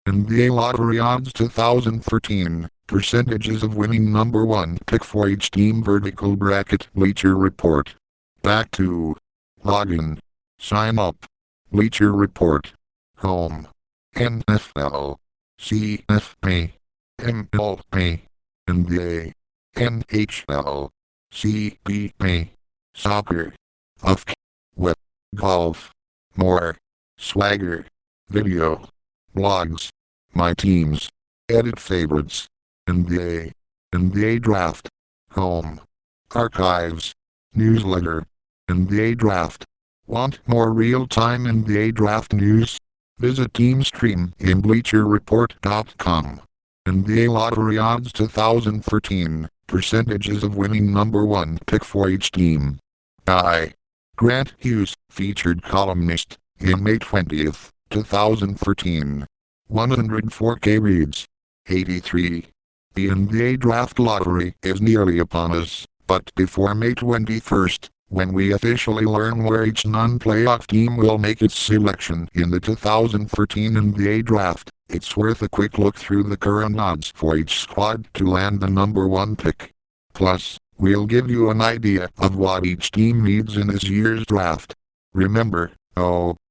NBA Lottery Odds 2013. Percentages of winning number 1 pick for each team. Vertical bracket. Bleacher Report. Back to. Login. Sign up. Bleacher Report. Home. NFL. CFA. MLB. NBA. NHL. CBA. Soccer. UFC. Web. Golf. More. Swagger. Video. Blogs. My teams. Edit favorites. NBA. NBA Draft. Home. Archives. Newsletter. NBA Draft. Want more real-time NBA Draft news? Visit TeamStream in BleacherReport.com. NBA Lottery Odds 2013. Percentages of winning number 1 pick for each team. By Grant Hughes, featured columnist, in May 20th, 2013. 104K reads. 83. The NBA Draft Lottery is nearly upon us, but before May 21st, when we officially learn where each non-playoff team will make its selection in the 2013 NBA Draft, it's worth a quick look through the current odds for each squad to land the number 1 pick. Plus, we'll give you an idea of what each team needs in this year's draft. Remember,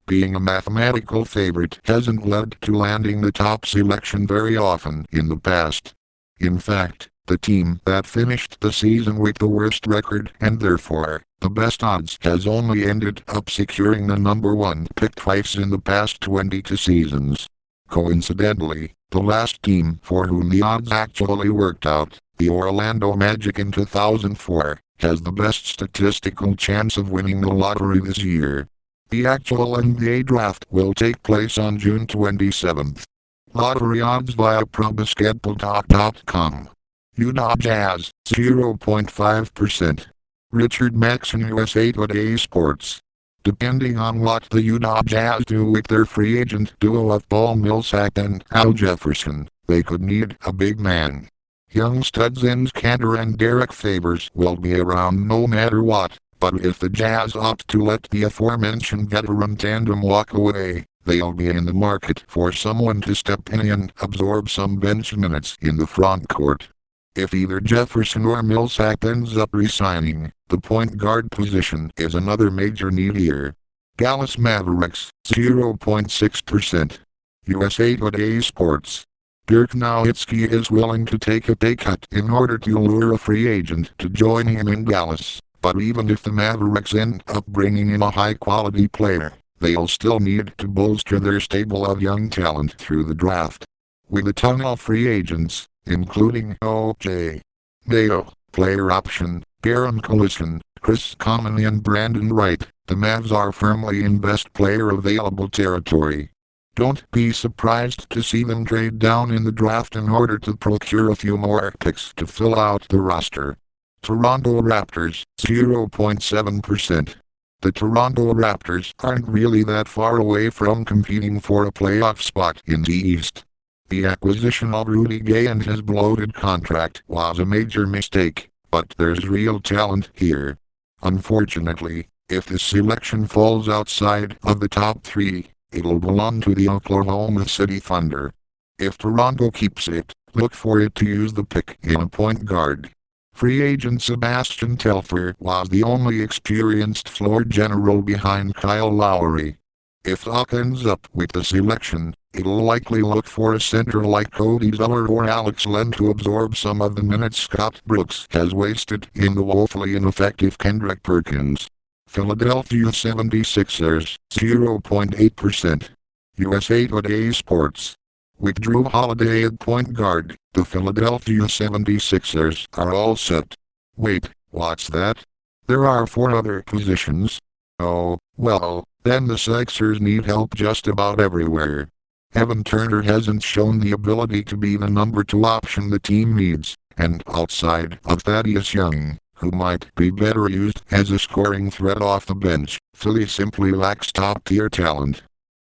being a mathematical favorite hasn't led to landing the top selection very often in the past. In fact, the team that finished the season with the worst record and therefore the best odds has only ended up securing the number 1 pick twice in the past 22 seasons. Coincidentally, the last team for whom the odds actually worked out, the Orlando Magic in 2004, has the best statistical chance of winning the lottery this year. The actual NBA Draft will take place on June 27th. Lottery odds via ProBasketball.com. Utah Jazz, 0.5%. Richard Maxson, USA Today Sports. Depending on what the Utah Jazz do with their free agent duo of Paul Millsap and Al Jefferson, they could need a big man. Young studs Enes Kanter and Derek Favors will be around no matter what, but if the Jazz opt to let the aforementioned veteran tandem walk away, they'll be in the market for someone to step in and absorb some bench minutes in the front court. If either Jefferson or Millsap ends up resigning, the point guard position is another major need here. Dallas Mavericks, 0.6%. USA Today Sports. Dirk Nowitzki is willing to take a pay cut in order to lure a free agent to join him in Dallas, but even if the Mavericks end up bringing in a high-quality player, they'll still need to bolster their stable of young talent through the draft. With a ton of free agents, including O.J. Mayo, player option, Darren Collison, Chris Conley and Brandon Wright, the Mavs are firmly in best player available territory. Don't be surprised to see them trade down in the draft in order to procure a few more picks to fill out the roster. Toronto Raptors, 0.7%. The Toronto Raptors aren't really that far away from competing for a playoff spot in the East. The acquisition of Rudy Gay and his bloated contract was a major mistake, but there's real talent here. Unfortunately, if the selection falls outside of the top 3, it'll belong to the Oklahoma City Thunder. If Toronto keeps it, look for it to use the pick in a point guard. Free agent Sebastian Telfair was the only experienced floor general behind Kyle Lowry. If Doc ends up with the selection, it'll likely look for a center like Cody Zeller or Alex Len to absorb some of the minutes Scott Brooks has wasted in the woefully ineffective Kendrick Perkins. Philadelphia 76ers, 0.8%. USA Today Sports. With Jrue Holiday at point guard, the Philadelphia 76ers are all set. Wait, what's that? There are 4 other positions. Oh, well, then the Sixers need help just about everywhere. Evan Turner hasn't shown the ability to be the number 2 option the team needs, and outside of Thaddeus Young, who might be better used as a scoring threat off the bench, Philly simply lacks top-tier talent.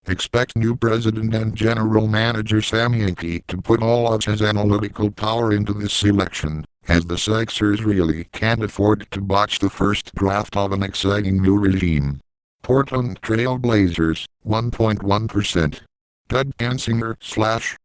Expect new president and general manager Sam Hinkie to put all of his analytical power into this selection, as the Sixers really can't afford to botch the first draft of an exciting new regime. Portland Trail Blazers, 1.1%. Doug Danziger /